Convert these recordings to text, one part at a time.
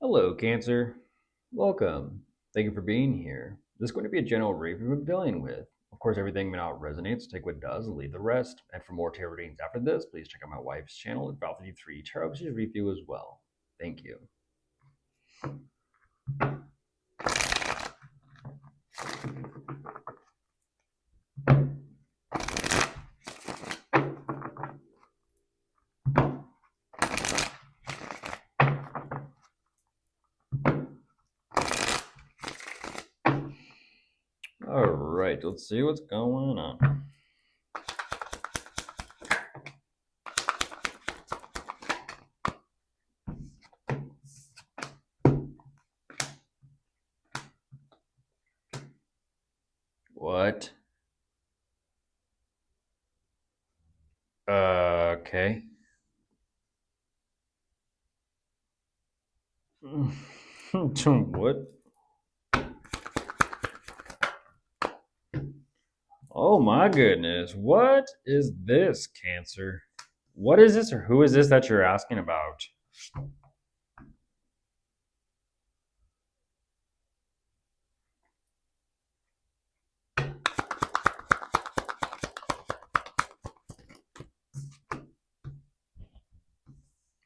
Hello, Cancer. Welcome. Thank you for being here. This is going to be a general review I'm dealing with. Of course, everything may not resonate, so take what does, leave the rest. And for more tarot readings after this, please check out my wife's channel at THEYRE Tarot. She's review as well. Thank you. All right, let's see what's going on. What? Okay. What? Oh my goodness. What is this, Cancer? What is this, or who is this that you're asking about?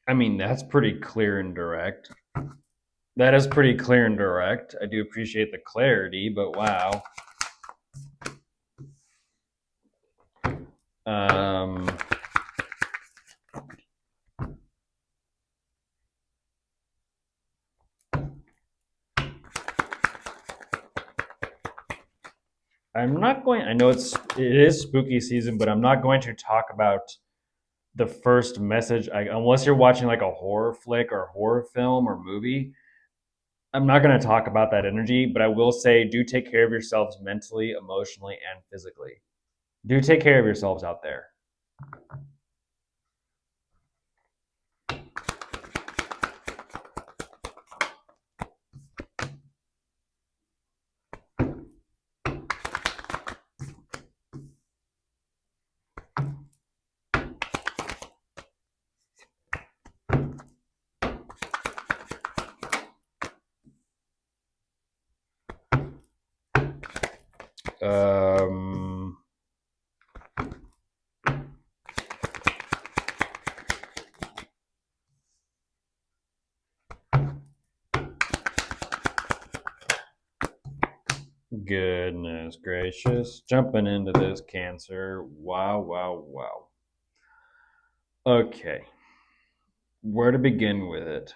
I mean, that's pretty clear and direct. That is pretty clear and direct. I do appreciate the clarity, but wow. I'm not going. I know it is spooky season, but I'm not going to talk about the first message. Unless you're watching like a horror flick or horror film or movie, I'm not going to talk about that energy. But I will say, do take care of yourselves mentally, emotionally, and physically. Do take care of yourselves out there. Um, Goodness gracious. Jumping into this, Cancer. Wow, wow, wow. Okay. Where to begin with it?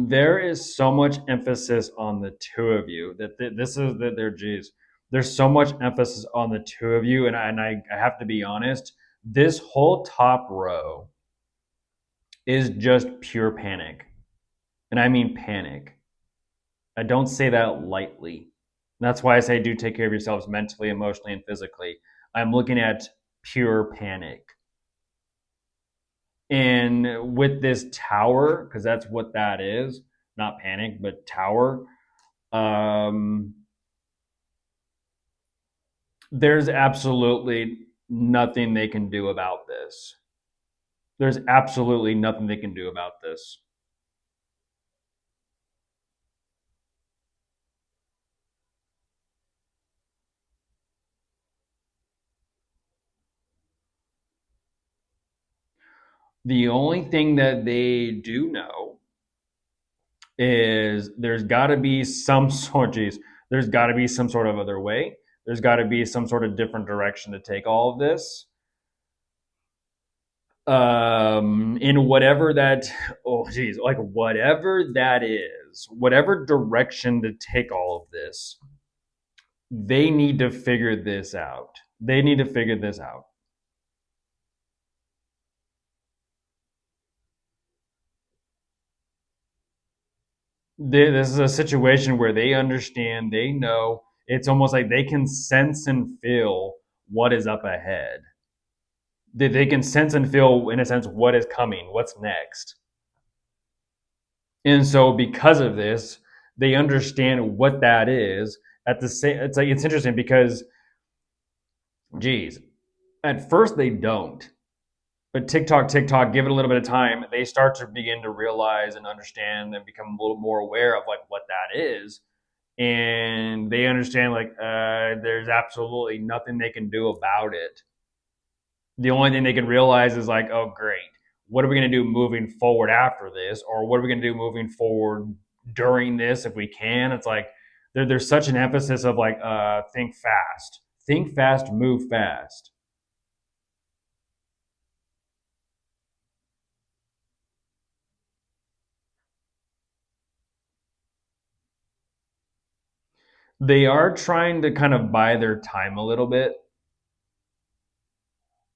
There is so much emphasis on the two of you that this is that there. Geez, there's so much emphasis on the two of you, and I have to be honest. This whole top row is just pure panic, and I mean panic. I don't say that lightly. That's why I say do take care of yourselves mentally, emotionally, and physically. I'm looking at pure panic. And with this tower, because that's what that is, not panic, but tower, um, there's absolutely nothing they can do about this. There's absolutely nothing they can do about this. The only thing that they do know is there's got to be some sort. Geez, there's got to be some sort of other way. There's got to be some sort of different direction to take all of this. In whatever that, oh geez, like whatever that is, whatever direction to take all of this, they need to figure this out. They need to figure this out. This is a situation where they understand, they know, it's almost like they can sense and feel what is up ahead. They can sense and feel, in a sense, what is coming, what's next. And so, because of this, they understand what that is. At the same, it's like it's interesting because Geez, at first they don't. But TikTok, give it a little bit of time. They start to begin to realize and understand and become a little more aware of like what that is. And they understand like there's absolutely nothing they can do about it. The only thing they can realize is like, oh, great. What are we going to do moving forward after this? Or what are we going to do moving forward during this if we can? It's like there's such an emphasis of like, think fast, move fast. They are trying to kind of buy their time a little bit.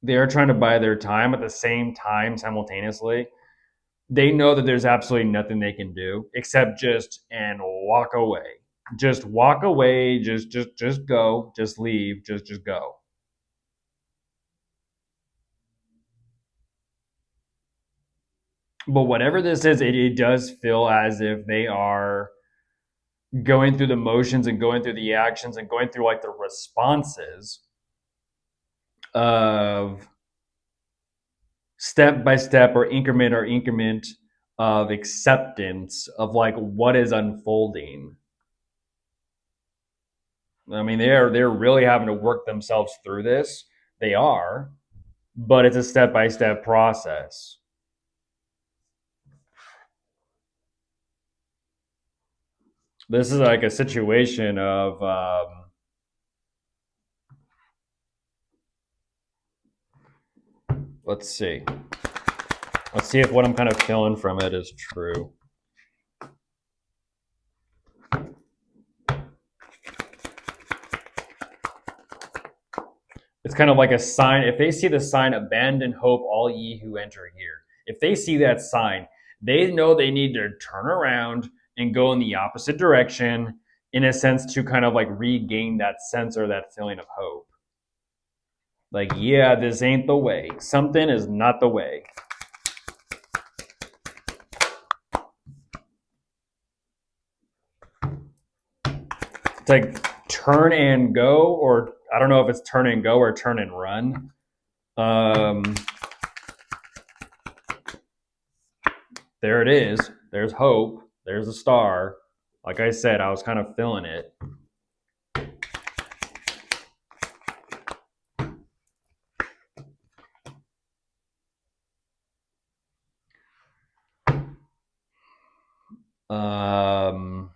They are trying to buy their time at the same time simultaneously. They know that there's absolutely nothing they can do except just and walk away. Just walk away, just go, just leave, just go. But whatever this is, it does feel as if they are going through the motions and going through the actions and going through like the responses of step by step or increment of acceptance of like what is unfolding. I mean, they're really having to work themselves through this. They are, but it's a step by step process. This is like a situation of let's see, let's see if what I'm kind of feeling from it is true. It's kind of like a sign. If they see the sign, abandon hope, all ye who enter here. If they see that sign, they know they need to turn around and go in the opposite direction, in a sense, to kind of like regain that sense or that feeling of hope. Like, yeah, this ain't the way. Something is not the way. It's like turn and go, or I don't know if it's turn and go or turn and run. There it is. There's hope. There's a star. Like I said, I was kind of feeling it. Um,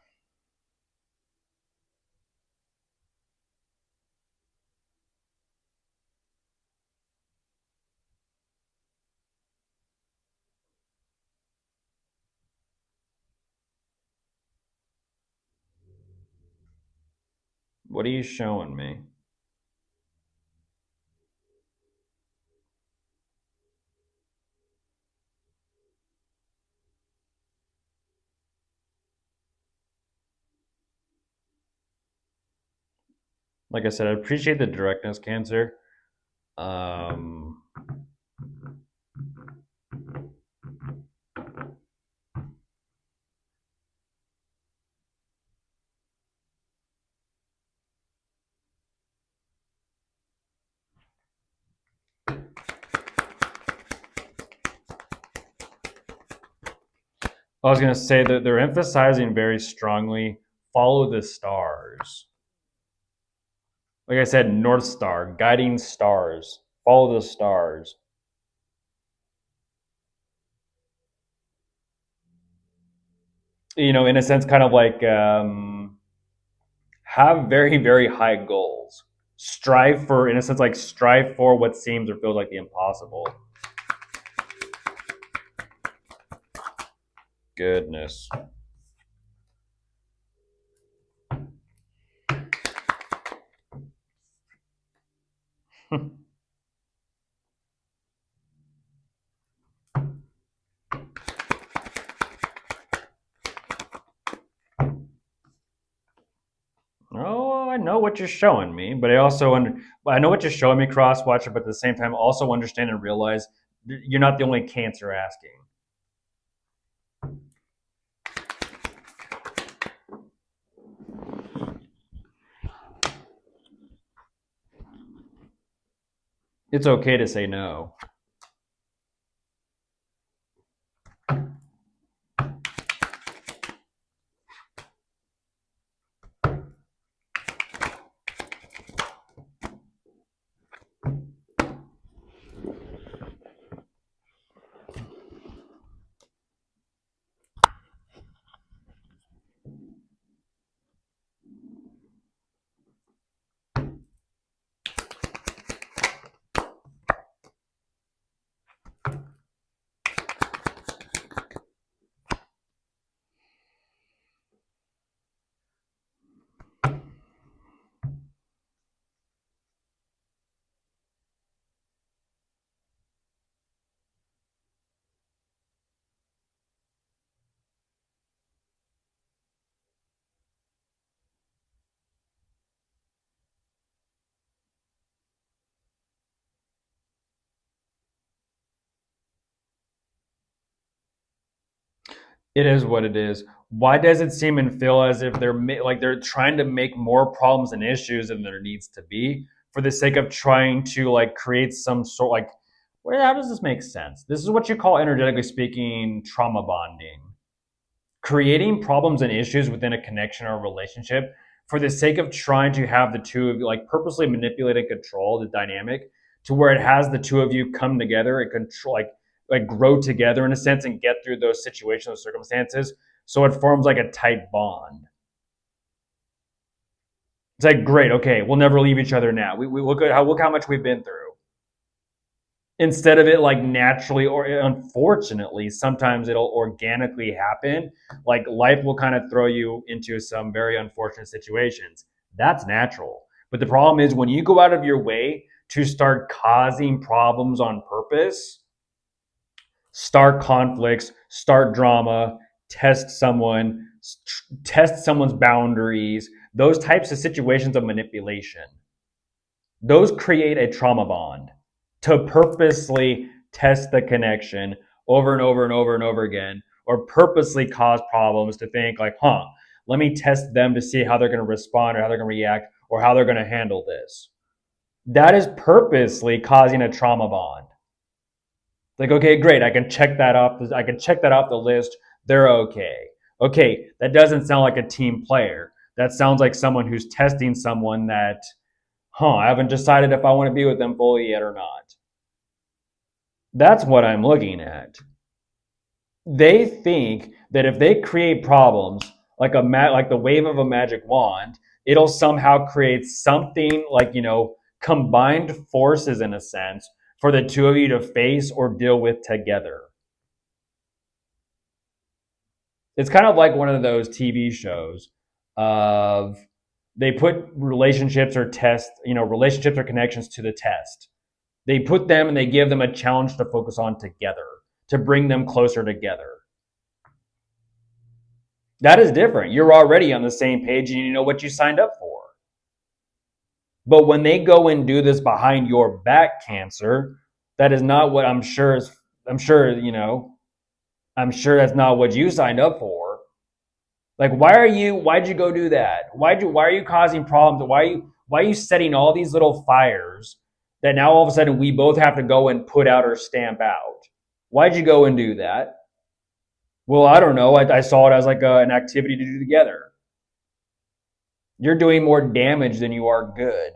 what are you showing me? Like I said, I appreciate the directness, Cancer. Um, I was going to say that they're emphasizing very strongly follow the stars. Like I said, North Star, guiding stars, follow the stars. You know, in a sense, kind of like have very, very high goals. Strive for, in a sense, like strive for what seems or feels like the impossible. Goodness. Oh, I know what you're showing me, but I know what you're showing me, Crosswatcher. But at the same time, also understand and realize you're not the only Cancer asking. It's okay to say no. It is what it is. Why does it seem and feel as if like they're trying to make more problems and issues than there needs to be for the sake of trying to like create some sort like, well, how does this make sense? This is what you call, energetically speaking, trauma bonding. Creating problems and issues within a connection or a relationship for the sake of trying to have the two of you like purposely manipulate and control the dynamic to where it has the two of you come together and control like grow together in a sense and get through those situations, those circumstances, so it forms like a tight bond. It's like, great, okay, we'll never leave each other now. We look how much we've been through. Instead of it like naturally, or unfortunately sometimes it'll organically happen, like life will kind of throw you into some very unfortunate situations. That's natural, but the problem is when you go out of your way to start causing problems on purpose, start conflicts, start drama, test someone, test someone's boundaries, those types of situations of manipulation, those create a trauma bond. To purposely test the connection over and over and over and over again, or purposely cause problems to think like, let me test them to see how they're going to respond or how they're going to react or how they're going to handle this. That is purposely causing a trauma bond. Like, okay, great, I can check that off. I can check that off the list. They're okay. Okay, that doesn't sound like a team player. That sounds like someone who's testing someone that, I haven't decided if I want to be with them fully yet or not. That's what I'm looking at. They think that if they create problems like like the wave of a magic wand, it'll somehow create something like, combined forces in a sense for the two of you to face or deal with together. It's kind of like one of those TV shows of they put relationships or relationships or connections to the test. They put them and they give them a challenge to focus on together, to bring them closer together. That is different. You're already on the same page and you know what you signed up for. But when they go and do this behind your back, Cancer, that is not what I'm sure that's not what you signed up for. Like, why'd you go do that? Why are you causing problems? Why are you setting all these little fires that now all of a sudden we both have to go and put out or stamp out? Why'd you go and do that? Well, I don't know. I saw it as like an activity to do together. You're doing more damage than you are good.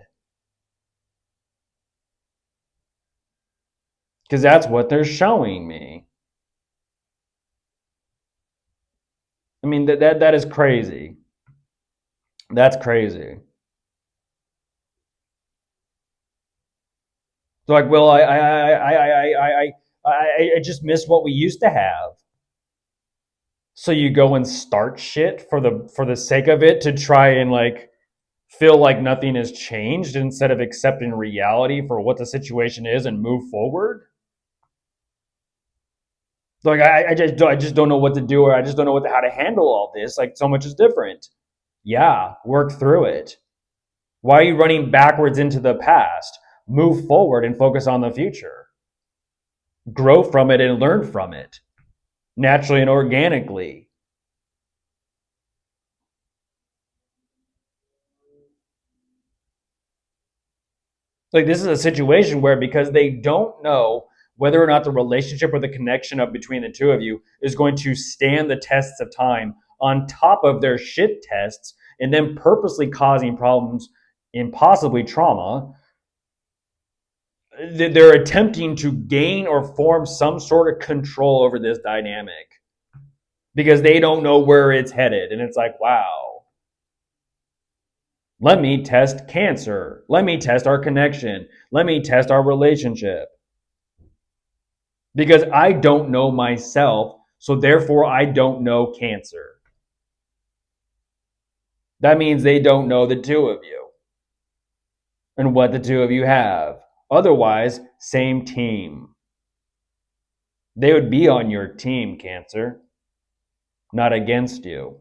Because that's what they're showing me. I mean, that is crazy. That's crazy. So like, well, I just miss what we used to have. So you go and start shit for the sake of it to try and like feel like nothing has changed instead of accepting reality for what the situation is and move forward. Like I just don't know what to do, or I just don't know how to handle all this. Like so much is different. Yeah, work through it. Why are you running backwards into the past? Move forward and focus on the future. Grow from it and learn from it naturally and organically. Like, this is a situation where, because they don't know whether or not the relationship or the connection of between the two of you is going to stand the tests of time on top of their shit tests, and then purposely causing problems and possibly trauma, they're attempting to gain or form some sort of control over this dynamic because they don't know where it's headed. And it's like, wow, let me test Cancer. Let me test our connection. Let me test our relationship. Because I don't know myself, so therefore I don't know Cancer. That means they don't know the two of you and what the two of you have. Otherwise, same team. They would be on your team, Cancer, not against you.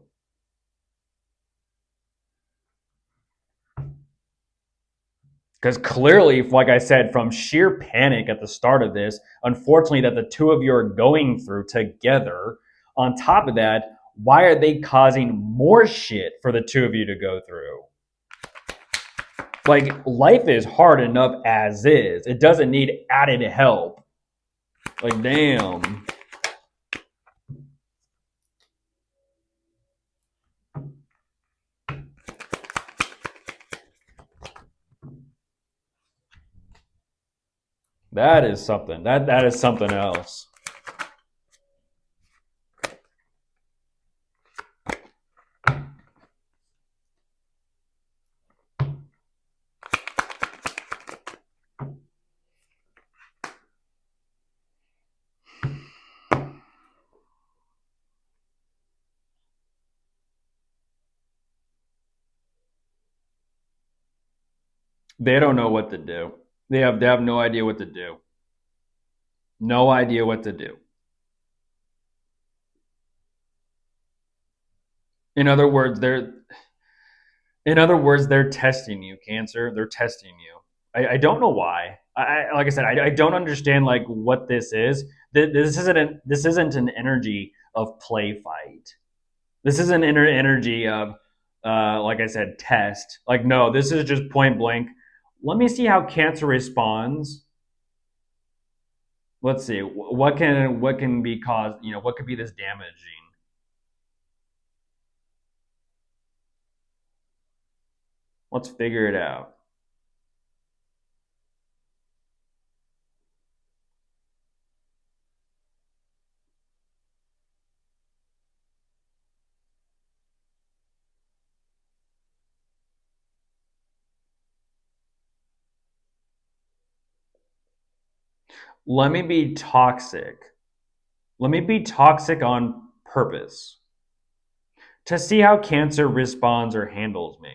Because clearly, like I said, from sheer panic at the start of this, unfortunately, that the two of you are going through together, on top of that, why are they causing more shit for the two of you to go through? Like, life is hard enough as is. It doesn't need added help. Like, damn. That is something. That is something else. They don't know what to do. They have no idea what to do. No idea what to do. In other words, they're testing you, Cancer. They're testing you. I don't know why. Like I said, I don't understand like what this is. This isn't an energy of play fight. This isn't an energy of like I said, test. Like, no, this is just point blank. Let me see how Cancer responds. Let's see what can be caused. What could be this damaging. Let's figure it out. Let me be toxic. Let me be toxic on purpose to see how Cancer responds or handles me.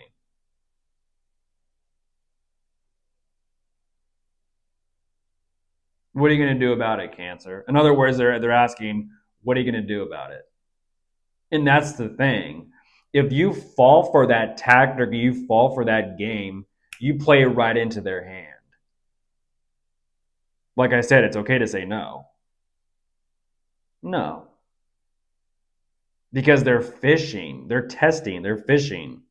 What are you going to do about it, Cancer? In other words, they're asking, what are you going to do about it? And that's the thing. If you fall for that tactic, you fall for that game, you play right into their hand. Like I said, it's okay to say no. No. Because they're fishing, they're testing, they're fishing.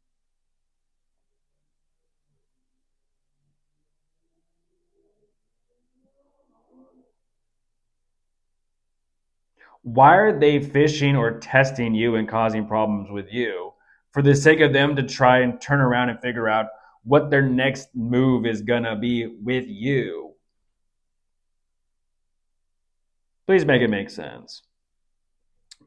Why are they fishing or testing you and causing problems with you for the sake of them to try and turn around and figure out what their next move is going to be with you? Please make it make sense.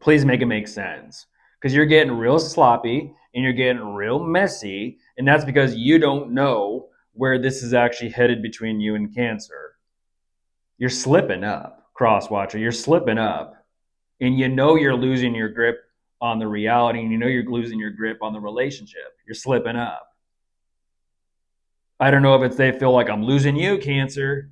Please make it make sense. Because you're getting real sloppy and you're getting real messy. And that's because you don't know where this is actually headed between you and Cancer. You're slipping up, Crosswatcher. You're slipping up. And you know you're losing your grip on the reality, and you know you're losing your grip on the relationship. You're slipping up. I don't know if it's they feel like I'm losing you, Cancer.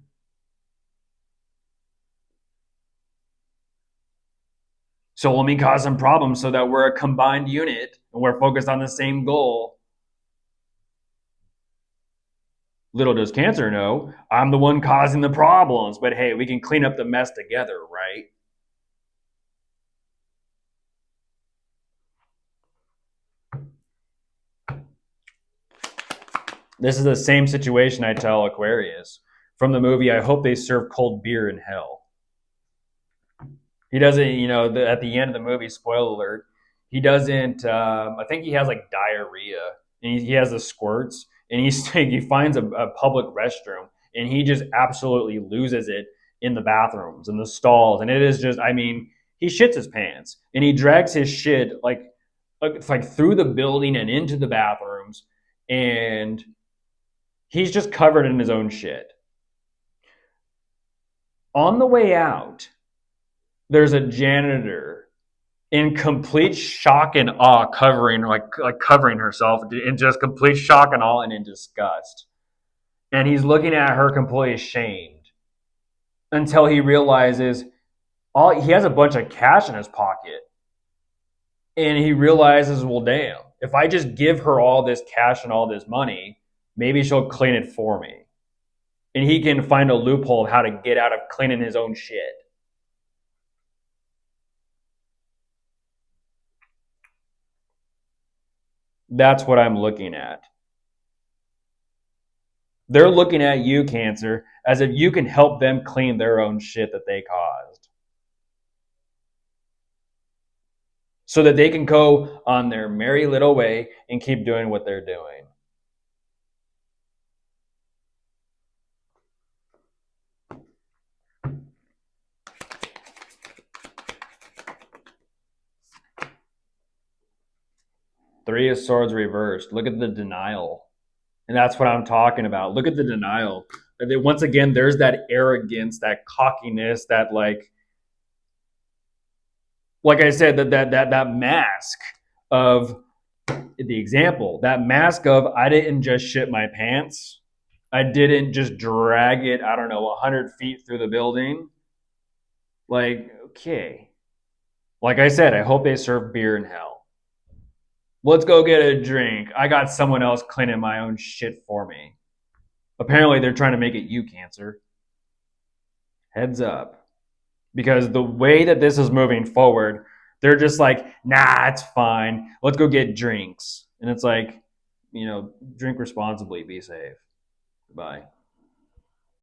So let me cause some problems so that we're a combined unit and we're focused on the same goal. Little does Cancer know, I'm the one causing the problems, but hey, we can clean up the mess together, right? This is the same situation I tell Aquarius from the movie. I hope they serve cold beer in hell. He doesn't, at the end of the movie, spoiler alert, he doesn't, I think he has like diarrhea and he has the squirts and he finds a public restroom and he just absolutely loses it in the bathrooms and the stalls. And it is just, I mean, he shits his pants and he drags his shit like through the building and into the bathrooms. And he's just covered in his own shit. On the way out, there's a janitor in complete shock and awe, covering herself in just complete shock and awe and in disgust. And he's looking at her completely ashamed until he realizes he has a bunch of cash in his pocket. And he realizes, well, damn, if I just give her all this cash and all this money, maybe she'll clean it for me. And he can find a loophole of how to get out of cleaning his own shit. That's what I'm looking at. They're looking at you, Cancer, as if you can help them clean their own shit that they caused. So that they can go on their merry little way and keep doing what they're doing. Three of Swords reversed. Look at the denial. And that's what I'm talking about. Look at the denial. Once again, there's that arrogance, that cockiness, that like I said, that mask of the example, that mask of I didn't just shit my pants. I didn't just drag it, I don't know, 100 feet through the building. Like, okay. Like I said, I hope they serve beer in hell. Let's go get a drink. I got someone else cleaning my own shit for me. Apparently, they're trying to make it you, Cancer. Heads up. Because the way that this is moving forward, they're just like, nah, it's fine. Let's go get drinks. And it's like, drink responsibly, be safe. Goodbye.